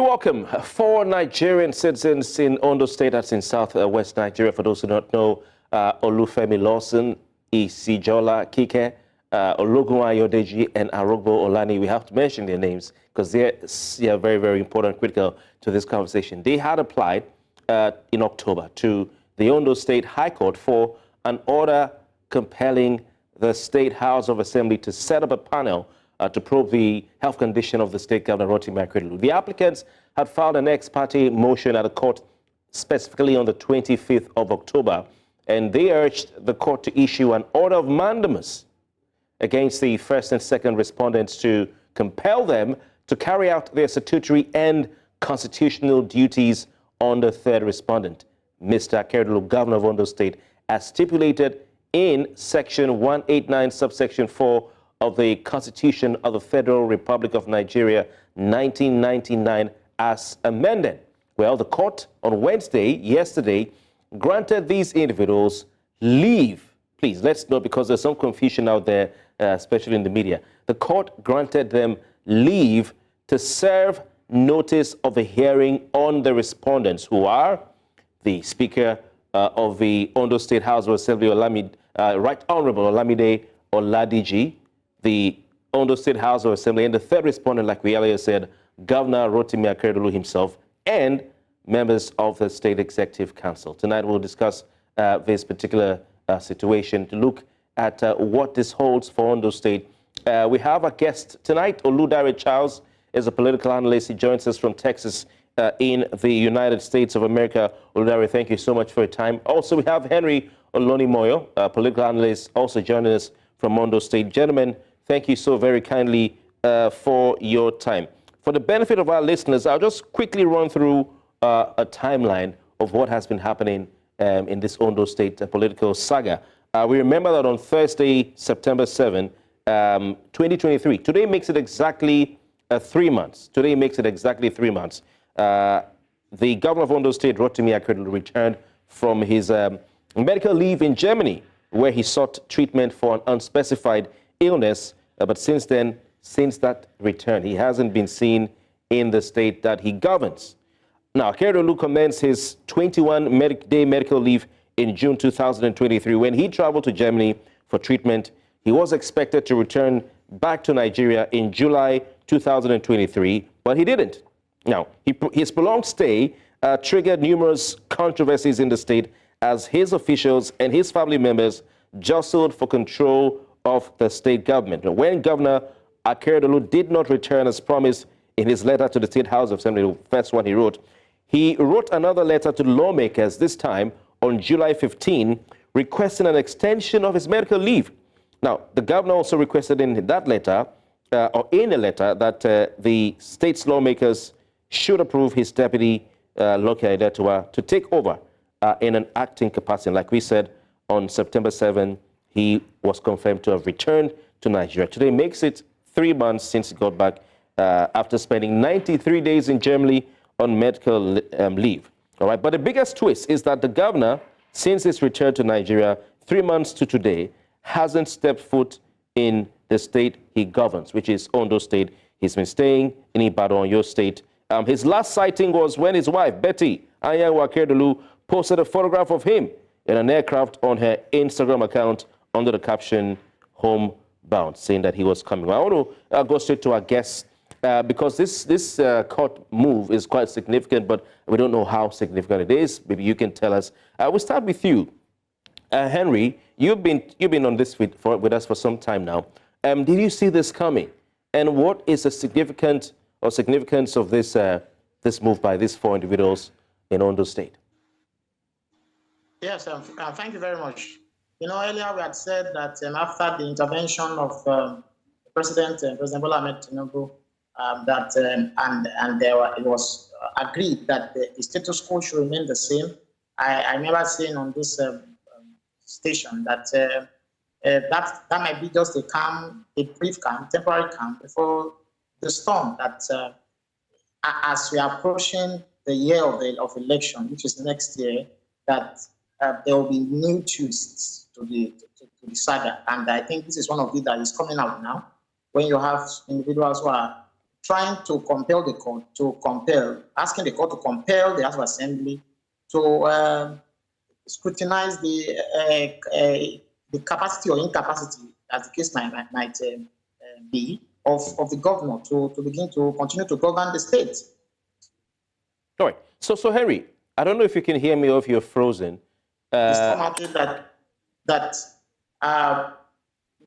You're welcome. 4 Nigerian citizens in Ondo State, that's in southwest Nigeria. For those who don't know, Olufemi Lawson, Isijola Kike, Ologunwa Ayodeji, and Arogbo Olani. We have to mention their names because they're very, very important, critical to this conversation. They had applied in October to the Ondo State High Court for an order compelling the State House of Assembly to set up a panel to probe the health condition of the state governor, Rotimi Akerdolu. The applicants had filed an ex parte motion at the court specifically on the 25th of October, and they urged the court to issue an order of mandamus against the first and second respondents to compel them to carry out their statutory and constitutional duties on the third respondent, Mr. Akerdolu, governor of Ondo State, as stipulated in Section 189, subsection 4 of the Constitution of the Federal Republic of Nigeria, 1999, as amended. Well, the court on yesterday, granted these individuals leave. Please, let's note, because there's some confusion out there, especially in the media. The court granted them leave to serve notice of a hearing on the respondents, who are the Speaker of the Ondo State House of Assembly, Right Honorable Olamide Oladiji, the Ondo State House of Assembly, and the third respondent, like we earlier said, Governor Rotimi Akerdolu himself, and members of the State Executive Council. Tonight we'll discuss this particular situation to look at what this holds for Ondo State. We have a guest tonight. Oludare Charles is a political analyst. He joins us from Texas in the United States of America. Oludare, thank you so much for your time. Also, we have Henry Olonimoyo, a political analyst, also joining us from Ondo State. Gentlemen, thank you so very kindly for your time. For the benefit of our listeners, I'll just quickly run through a timeline of what has been happening in this Ondo State political saga. We remember that on Thursday, September 7, 2023, today makes it exactly 3 months. Today makes it exactly 3 months. The governor of Ondo State, Rotimi Akerdolu, returned from his medical leave in Germany, where he sought treatment for an unspecified illness. But since then, since that return, he hasn't been seen in the state that he governs. Now, Akerdolu commenced his 21-day medical leave in June 2023. When he traveled to Germany for treatment, he was expected to return back to Nigeria in July 2023, but he didn't. Now, his prolonged stay triggered numerous controversies in the state as his officials and his family members jostled for control of the state government. When Governor Akerdolu did not return as promised in his letter to the State House of Assembly, the first one he wrote another letter to the lawmakers, this time on July 15, requesting an extension of his medical leave. Now, the governor also requested in that letter, that the state's lawmakers should approve his deputy, Loki Adetuwa, to take over in an acting capacity. Like we said, on September 7, he was confirmed to have returned to Nigeria. Today makes it 3 months since he got back after spending 93 days in Germany on medical leave. All right, but the biggest twist is that the governor, since his return to Nigeria 3 months to today, hasn't stepped foot in the state he governs, which is Ondo State. He's been staying in Ibadan, your state. His last sighting was when his wife, Betty Anyanwu Akerdolu, posted a photograph of him in an aircraft on her Instagram account under the caption, "Homebound," saying that he was coming. I want to go straight to our guests because this court move is quite significant, but we don't know how significant it is. Maybe you can tell us. We'll start with you. Henry, you've been on this with us for some time now. Did you see this coming? And what is the significance of this move by these 4 individuals in Ondo State? Yes, thank you very much. You know, earlier we had said that after the intervention of President Bola Ahmed Tinubu, it was agreed that the status quo should remain the same. I remember saying on this station that that might be just a brief calm, temporary calm before the storm. That as we are approaching the year of election, which is next year, that there will be new twists to the saga, and I think this is one of it that is coming out now. When you have individuals who are trying to compel the court asking the court to compel the House of Assembly to scrutinize the capacity or incapacity, as the case might be, of the governor to begin to continue to govern the state. All right. So Henry, I don't know if you can hear me or if you're frozen. It's not matter that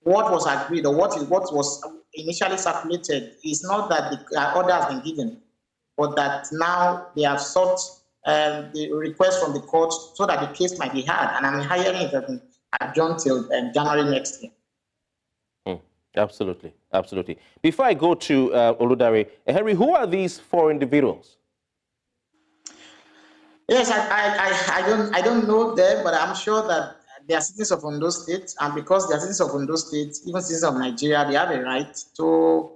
what was agreed or what was initially circulated is not that the order has been given, but that now they have sought the request from the court so that the case might be heard, and I'm hearing it has been adjourned till January next year. Absolutely, absolutely. Before I go to Oludare, Henry, who are these four individuals? Yes, I don't know them, but I'm sure that they are citizens of Ondo State, and because they are citizens of Ondo State, even citizens of Nigeria, they have a right to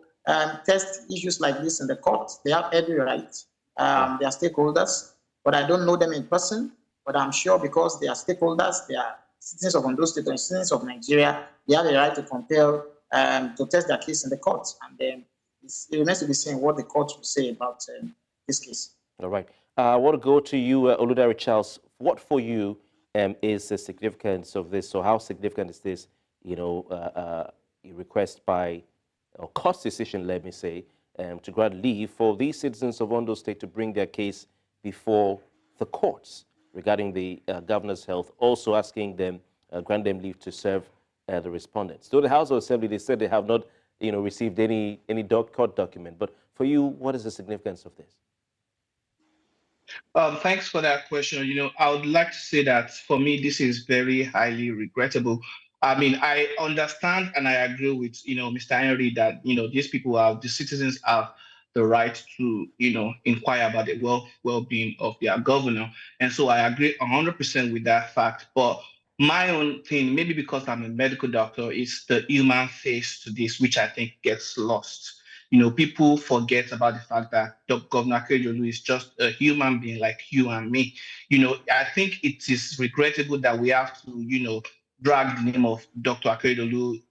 test issues like this in the court. They have every right. They are stakeholders, but I don't know them in person. But I'm sure because they are stakeholders, they are citizens of Ondo State or citizens of Nigeria, they have a right to compel to test their case in the court. And it remains to be seen what the court will say about this case. All right. I want to go to you, Oludare Charles. What for you is the significance of this? So how significant is this, a request by, or court decision, let me say, to grant leave for these citizens of Ondo State to bring their case before the courts regarding the governor's health, also asking them, grant them leave to serve the respondents. So the House of Assembly, they said they have not, received any court document. But for you, what is the significance of this? Thanks for that question. I would like to say that for me, this is very highly regrettable. I mean, I understand and I agree with, Mr. Henry that, these people the citizens have the right to, inquire about the well-being of their governor. And so I agree 100% with that fact. But my own thing, maybe because I'm a medical doctor, is the human face to this, which I think gets lost. People forget about the fact that Governor Akerdolu is just a human being like you and me. I think it is regrettable that we have to, drag the name of Dr. Akerdolu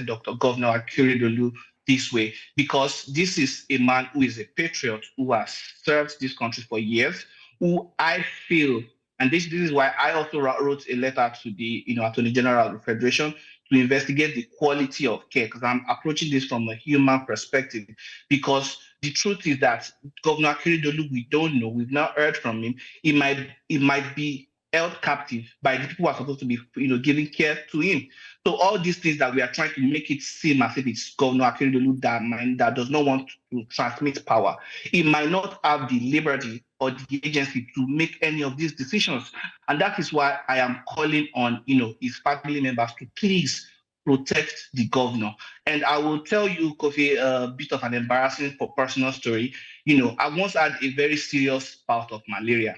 Dr. Governor Akerdolu this way, because this is a man who is a patriot, who has served this country for years, who I feel, and this is why I also wrote a letter to the Attorney General of the Federation to investigate the quality of care, because I'm approaching this from a human perspective. Because the truth is that Governor Akerdolu, we don't know, we've not heard from him. He might be held captive by the people who are supposed to be, giving care to him. So all these things that we are trying to make it seem as if it's Governor Akerdolu that does not want to transmit power. He might not have the liberty or the agency to make any of these decisions. And that is why I am calling on, his family members to please protect the governor. And I will tell you, Kofi, a bit of an embarrassing personal story. I once had a very serious bout of malaria,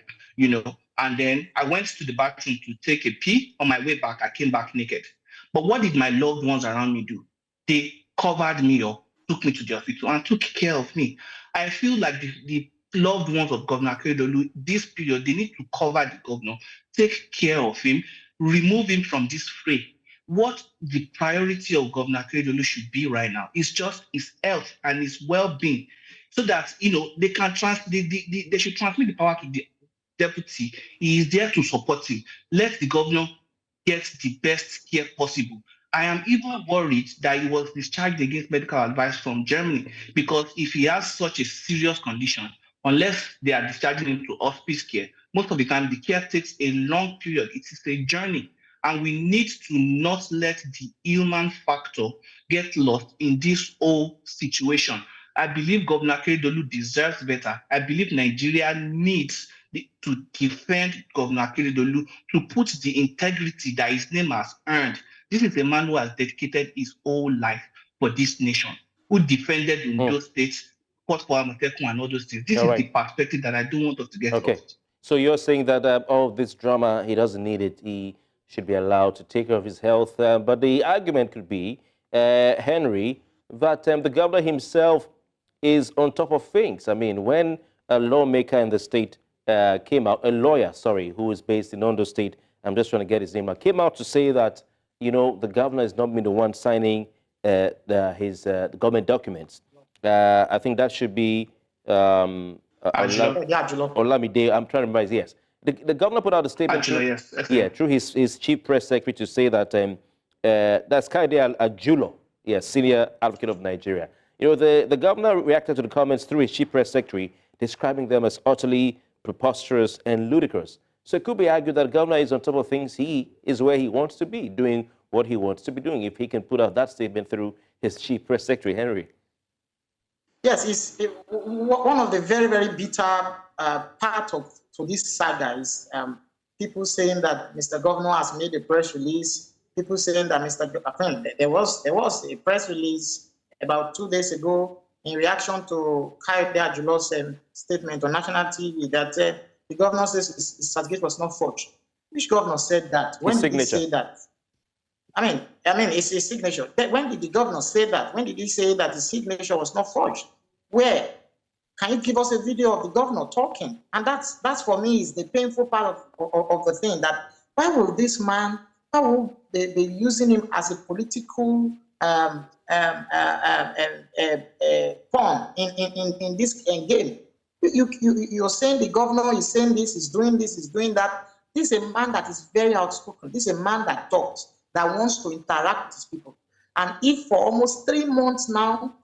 and then I went to the bathroom to take a pee. On my way back, I came back naked. But what did my loved ones around me do? They covered me up, took me to the hospital, and took care of me. I feel like the loved ones of Governor Akerdolu, this period, they need to cover the governor, take care of him, remove him from this fray. What the priority of Governor Akerdolu should be right now is just his health and his well-being, so that they can they should transmit the power to the deputy. He is there to support him. Let the governor get the best care possible. I am even worried that he was discharged against medical advice from Germany, because if he has such a serious condition, unless they are discharging him to hospice care, most of the time the care takes a long period. It is a journey. And we need to not let the human factor get lost in this whole situation. I believe Governor Akerdolu deserves better. I believe Nigeria needs to defend Governor Akerdolu, to put the integrity that his name has earned. This is a man who has dedicated his whole life for this nation, who defended in those states, fought for Amateku and all those things. This is the perspective that I don't want us to get lost. So you're saying that all this drama, he doesn't need it. He should be allowed to take care of his health. But the argument could be, Henry, that the governor himself is on top of things. I mean, when a lawmaker in the state came out, a lawyer, sorry, who is based in Ondo State, I'm just trying to get his name out, came out to say that, the governor has not been the one signing the government documents. I think that should be Olamide. I'm trying to remember. Yes, the governor put out a statement. Yes. Through his chief press secretary to say that that's Kaide Ajulo, senior advocate of Nigeria. The governor reacted to the comments through his chief press secretary, describing them as utterly preposterous and ludicrous. So it could be argued that the governor is on top of things. He is where he wants to be, doing what he wants to be doing, if he can put out that statement through his chief press secretary, Henry. Yes, one of the very, very bitter part of this saga is people saying that Mr. Governor has made a press release. People saying that there was a press release about 2 days ago in reaction to Kaide Ajulo's statement on national TV that the governor says his certificate was not forged. Which governor said that? When did he say that? I mean, it's a signature. When did the governor say that? When did he say that his signature was not forged? Where? Can you give us a video of the governor talking? And that's for me is the painful part of the thing. That why will this man? Why will they be using him as a political pawn in this game? You're saying the governor is saying this, is doing this, is doing that. This is a man that is very outspoken. This is a man that talks, that wants to interact with his people. And if for almost 3 months now,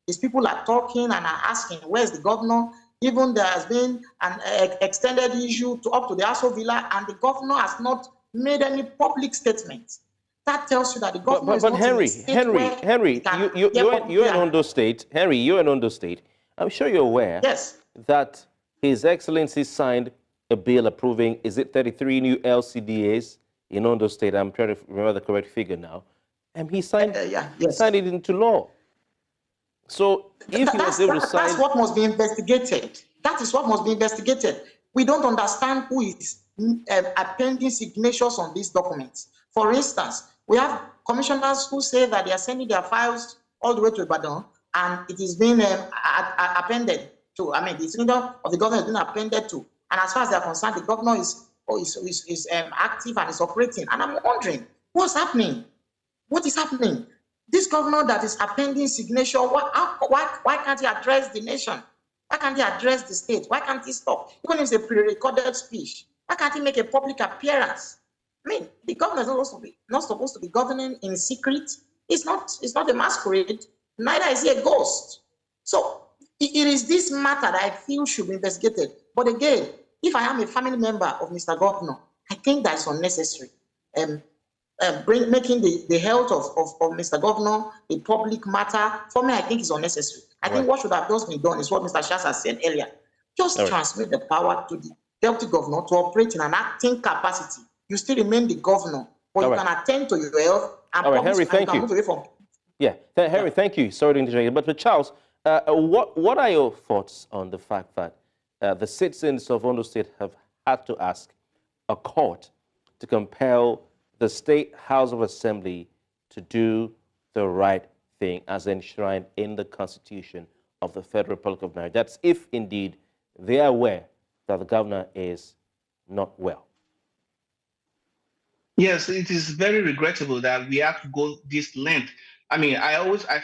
these people are talking and are asking, where's the governor? Even there has been an extended issue up to the Aso Villa, and the governor has not made any public statement. That tells you that the governor is not Henry, in a state Henry, you're in Ondo State. Henry, you're in Ondo State. I'm sure you're aware that His Excellency signed a bill approving, is it 33 new LCDAs in Ondo State? I'm trying to remember the correct figure now. And he signed, signed it into law. So if he was able to sign... That's what must be investigated. That is what must be investigated. We don't understand who is appending signatures on these documents. For instance, we have commissioners who say that they are sending their files all the way to Ibadan, and it is being appended to, the signature of the governor has been appended to. And as far as they are concerned, the governor is active and is operating. And I'm wondering, what's happening? What is happening? This governor that is appending signature, why can't he address the nation? Why can't he address the state? Why can't he stop? Even if it's a pre-recorded speech, why can't he make a public appearance? The governor is not supposed to be governing in secret. It's not a masquerade. Neither is he a ghost. So it is this matter that I feel should be investigated. But again, if I am a family member of Mr. Governor, I think that's unnecessary. Making the health of Mr. Governor a public matter, for me, I think is unnecessary. I think what should have just been done is what Mr. Shasa said earlier. Just transmit the power to the deputy governor to operate in an acting capacity. You still remain the governor, but you can attend to your health and Henry, thank you. Move away from... Henry, thank you. Sorry to interrupt you. But Charles, what are your thoughts on the fact that the citizens of Ondo State have had to ask a court to compel the State House of Assembly to do the right thing as enshrined in the Constitution of the Federal Republic of Nigeria? That's if indeed they are aware that the governor is not well. Yes, it is very regrettable that we have to go this length. I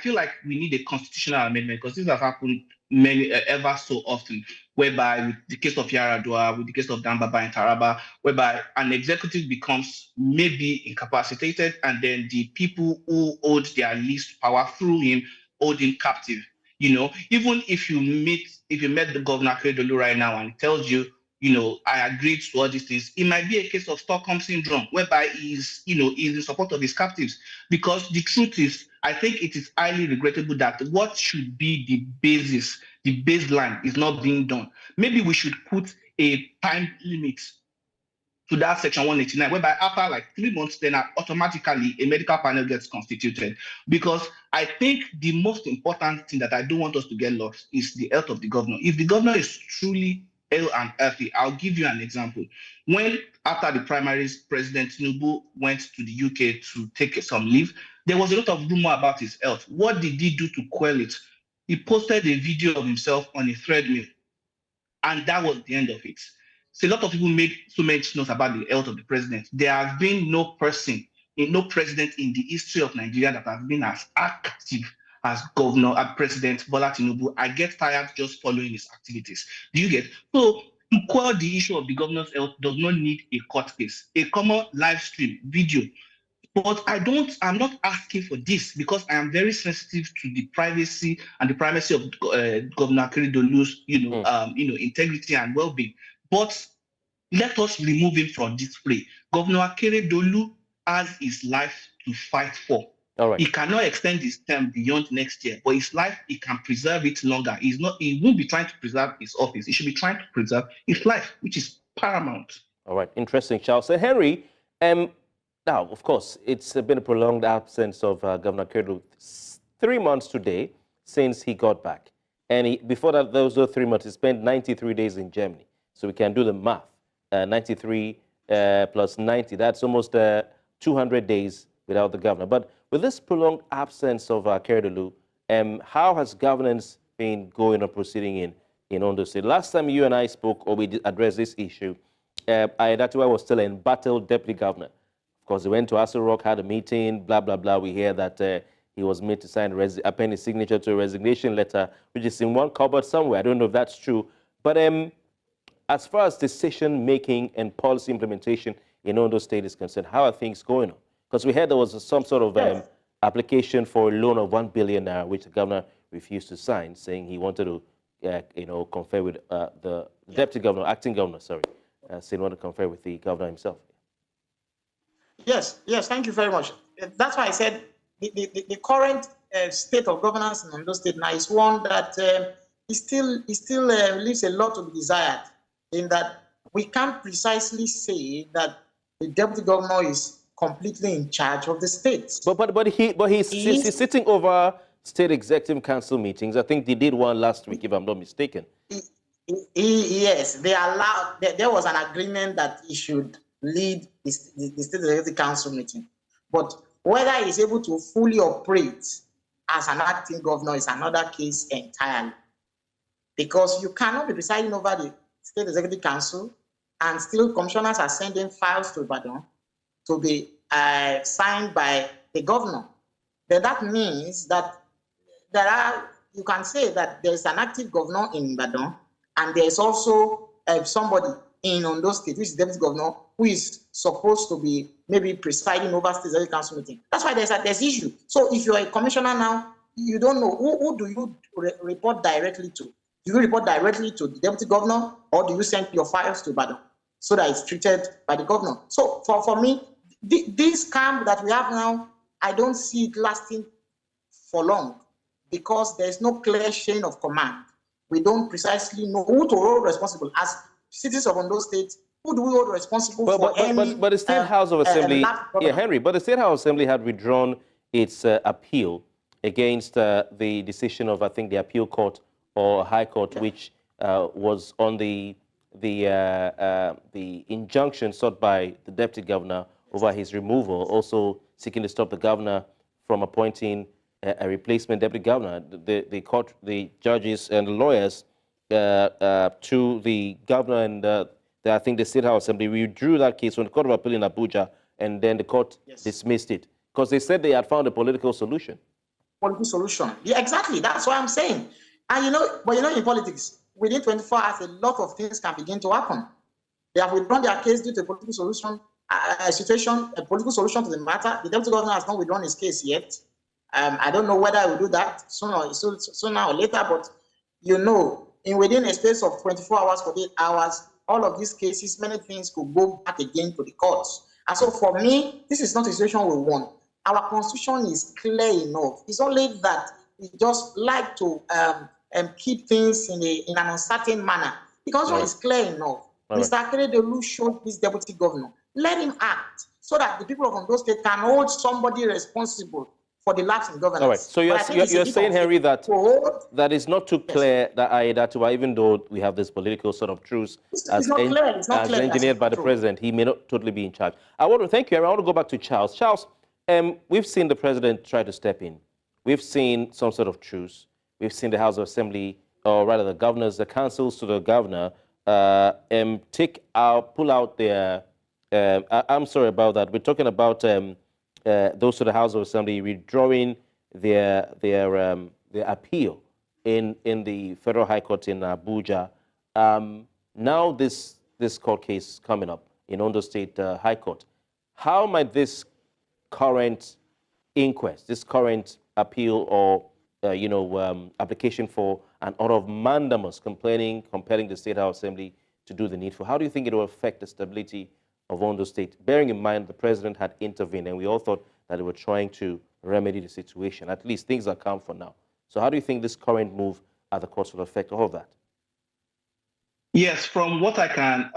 feel like we need a constitutional amendment because this has happened ever so often, whereby with the case of Yaradua, with the case of Dambaba and Taraba, whereby an executive becomes maybe incapacitated and then the people who hold their least power through him hold him captive. Even if you met the governor Akerdolu right now and he tells you, I agreed to all these things, it might be a case of Stockholm syndrome, whereby he's in support of his captives. Because the truth is, I think it is highly regrettable that what should be the basis, the baseline, is not being done. Maybe we should put a time limit to that section 189, whereby after like 3 months, then automatically a medical panel gets constituted. Because I think the most important thing that I don't want us to get lost is the health of the governor. If the governor is truly ill and healthy, I'll give you an example. When after the primaries, President Tinubu went to the UK to take some leave, there was a lot of rumor about his health. What did he do to quell it? He posted a video of himself on a treadmill, and that was the end of it. So a lot of people made so much noise about the health of the president. There has been no president in the history of Nigeria that has been as active as governor, as President Bola Tinubu, I get tired just following his activities. Do you get? So to quell the issue of the governor's health does not need a court case, a common live stream video. But I'm not asking for this because I am very sensitive to the privacy and the privacy of Governor Akerdolu's, integrity and well-being. But let us remove him from this fray. Governor Akerdolu has his life to fight for. All right. He cannot extend his term beyond next year, but his life, he can preserve it longer. He won't be trying to preserve his office. He should be trying to preserve his life, which is paramount. All right. Interesting, Charles. So, Henry, now, of course, it's been a prolonged absence of Governor Akerdolu. 3 months today since he got back. And before that, those 3 months, he spent 93 days in Germany. So we can do the math. 93 plus 90, that's almost 200 days without the governor. But with this prolonged absence of Akerdolu, how has governance been going or proceeding in Ondo State? Last time you and I spoke, or we addressed this issue, Aiyedatiwa was still in Bartels deputy governor. Of course, he went to Aso Rock, had a meeting, blah, blah, blah. We hear that he was made to sign append his signature to a resignation letter, which is in one cupboard somewhere. I don't know if that's true. But as far as decision-making and policy implementation in Ondo State is concerned, how are things going on? Because we heard there was some sort of application for a loan of 1 billion naira, which the governor refused to sign, saying he wanted to, confer with the deputy governor, acting governor, saying he wanted to confer with the governor himself. Yes, thank you very much. That's why I said the current state of governance in Ondo State now is one that it still leaves a lot to be desired, in that we can't precisely say that the deputy governor is completely in charge of the state. But he's sitting over state executive council meetings. I think they did one last week, if I'm not mistaken. Yes, they allowed. There was an agreement that he should lead the state executive council meeting, but whether he's able to fully operate as an acting governor is another case entirely, because you cannot be presiding over the state executive council and still commissioners are sending files to Ibadan to be signed by the governor. Then that means that you can say that there's an active governor in Ibadan, and there's also somebody in Ondo State, which is deputy governor, who is supposed to be maybe presiding over state executive council meeting. That's why there's issue. So if you're a commissioner now, you don't know who do you report directly to. Do you report directly to the deputy governor, or do you send your files to Ibadan so that it's treated by the governor? So for me, this camp that we have now, I don't see it lasting for long, because there's no clear chain of command. We don't precisely know who to hold responsible. As citizens of Ondo State, who do we hold responsible for any... But the State House of Assembly, Henry, but the State House of Assembly had withdrawn its appeal against the decision of, I think, the appeal court or High Court, which was on the injunction sought by the deputy governor over his removal, also seeking to stop the governor from appointing a replacement deputy governor. The court, the judges and the lawyers to the governor and I think the State House Assembly withdrew that case from the Court of Appeal in Abuja, and then the court dismissed it because they said they had found a political solution. Political solution. Yeah, exactly. That's what I'm saying. And in politics, within 24 hours, a lot of things can begin to happen. They have withdrawn their case due to a political solution, a political solution to the matter. The deputy governor has not withdrawn his case yet. I don't know whether I will do that sooner or later, but within a space of 24 hours, 48 hours, all of these cases, many things could go back again to the courts. And so for me, this is not a situation we want. Our constitution is clear enough. It's only that we just like to keep things in an uncertain manner. The constitution is clear enough. Mr. Akerdolu showed this deputy governor. Let him act so that the people of Ondo State can hold somebody responsible for the lapse in governance. All right. So you're saying, Henry, that is not too clear that Aiyedatiwa, even though we have this political sort of truce as engineered by the president, he may not totally be in charge. I want to thank you. I want to go back to Charles. Charles, we've seen the president try to step in. We've seen some sort of truce. We've seen the House of Assembly, or rather the governors, the councils to the governor, pull out their... I'm sorry about that. We're talking about those to the House of Assembly withdrawing their appeal in the Federal High Court in Abuja. Now this court case coming up in Ondo State High Court. How might this current inquest, this current appeal or application for an order of mandamus compelling the State House Assembly to do the needful, how do you think it will affect the stability of Ondo State, bearing in mind the president had intervened and we all thought that they were trying to remedy the situation? At least things are calm for now. So how do you think this current move at the courts will affect all of that? Yes, from what I can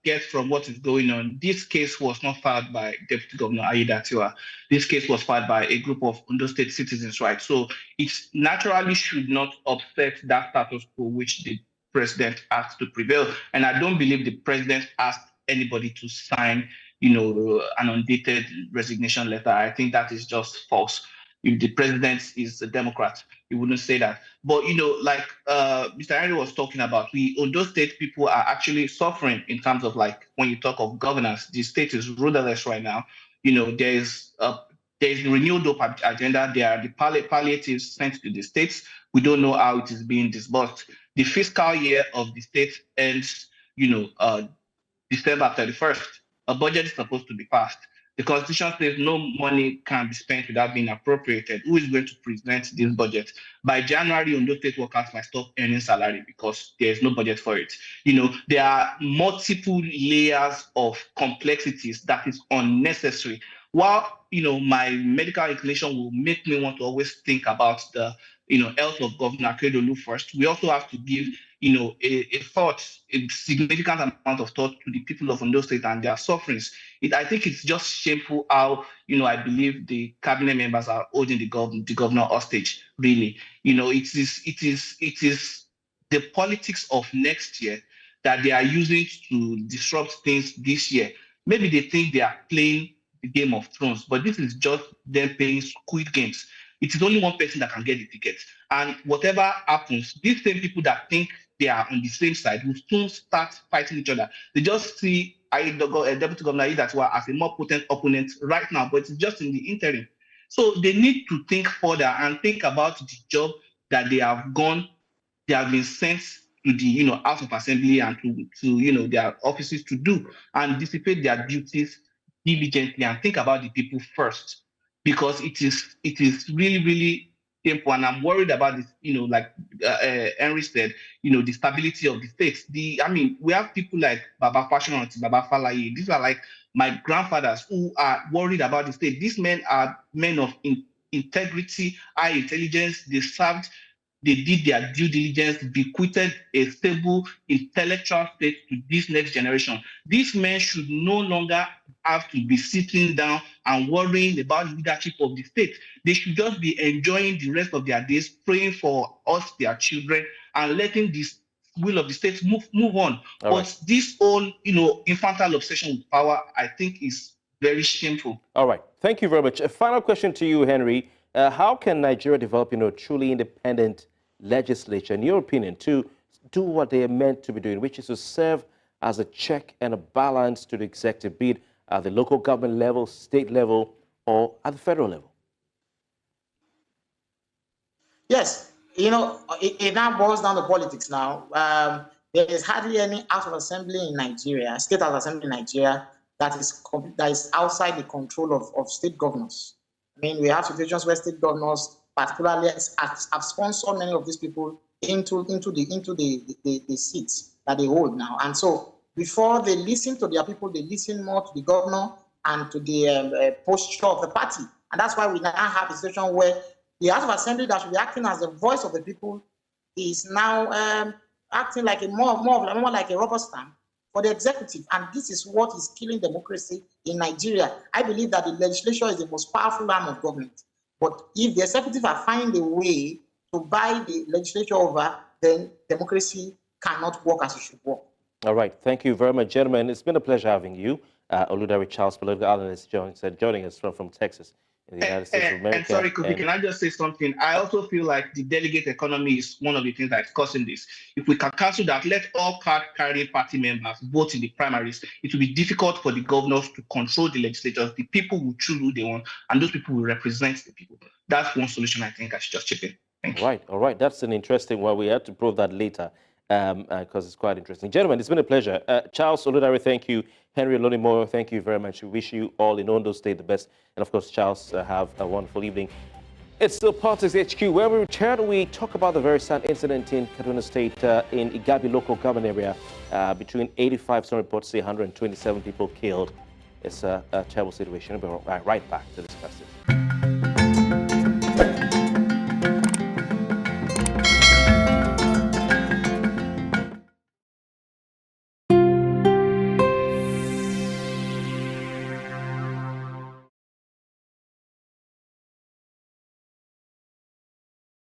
get from what is going on, this case was not filed by Deputy Governor Aiyedatiwa. This case was filed by a group of Ondo State citizens, right? So it naturally should not upset that status quo which the president asked to prevail. And I don't believe the president asked anybody to sign, an undated resignation letter. I think that is just false. If the president is a Democrat, he wouldn't say that. But, like Mr. Henry was talking about, we Ondo State people are actually suffering in terms of, like, when you talk of governance, the state is rudderless right now. There's the renewed hope agenda. There are the palliatives sent to the states. We don't know how it is being disbursed. The fiscal year of the state ends, December 31st. A budget is supposed to be passed. The Constitution says no money can be spent without being appropriated. Who is going to present this budget? By January, Ondo State workers might stop earning salary because there's no budget for it. There are multiple layers of complexities that is unnecessary. While, my medical inclination will make me want to always think about the, health of Governor Akerdolu first, we also have to give a significant amount of thought to the people of Ondo State and their sufferings. I think it's just shameful how, I believe the cabinet members are holding the governor hostage, really. It is the politics of next year that they are using to disrupt things this year. Maybe they think they are playing the Game of Thrones, but this is just them playing Squid Games. It is only one person that can get the tickets. And whatever happens, these same people that think they are on the same side will soon start fighting each other. They just see Deputy Governor Aiyedatiwa as a more potent opponent right now, but it's just in the interim. So they need to think further and think about the job that they have been sent to the House of Assembly and to their offices to do, and dissipate their duties diligently and think about the people first, because it is really, really painful. And I'm worried about this, like Henry said, the stability of the states. We have people like Baba Fashion, Baba Falaye. These are like my grandfathers who are worried about the state. These men are men of integrity, high intelligence. They did their due diligence, bequeathed a stable intellectual state to this next generation. These men should no longer have to be sitting down and worrying about the leadership of the state. They should just be enjoying the rest of their days, praying for us, their children, and letting this will of the state move on. But this whole, infantile obsession with power, I think, is very shameful. All right. Thank you very much. A final question to you, Henry. How can Nigeria develop, a truly independent legislature, in your opinion, to do what they are meant to be doing, which is to serve as a check and a balance to the executive, be it at the local government level, state level, or at the federal level? Yes, it now boils down to politics now. There is hardly any House of Assembly in Nigeria, State House of Assembly in Nigeria, that is outside the control of state governors. We have situations where state governors, particularly, have sponsored many of these people into the seats that they hold now. And so, before they listen to their people, they listen more to the governor and to the posture of the party. And that's why we now have a situation where the House of Assembly that should be acting as the voice of the people is now acting like more like a rubber stamp for the executive. And this is what is killing democracy in Nigeria. I believe that the legislature is the most powerful arm of government. But if the executive are finding a way to buy the legislature over, then democracy cannot work as it should work. All right. Thank you very much, gentlemen. It's been a pleasure having you. Oludare Charles, political analyst, joining us from Texas in the United States of America. And sorry, Kofi, can I just say something? I also feel like the delegate economy is one of the things that's causing this. If we can cancel that, let all card-carrying party members vote in the primaries, it will be difficult for the governors to control the legislatures. The people will choose who they want, and those people will represent the people. that's one solution I think I should just chip in. Thank you. All right. That's an interesting one. We have to prove that later because it's quite interesting. Gentlemen, it's been a pleasure. Charles Oludare, thank you. Henry Olonimoyo, thank you very much. We wish you all in Ondo State the best. And of course, Charles, have a wonderful evening. It's still Politics HQ. When we return, we talk about the very sad incident in Kaduna State in Igabi local government area. Between 85, some reports say 127 people killed. It's a terrible situation. We'll be right back to discuss this.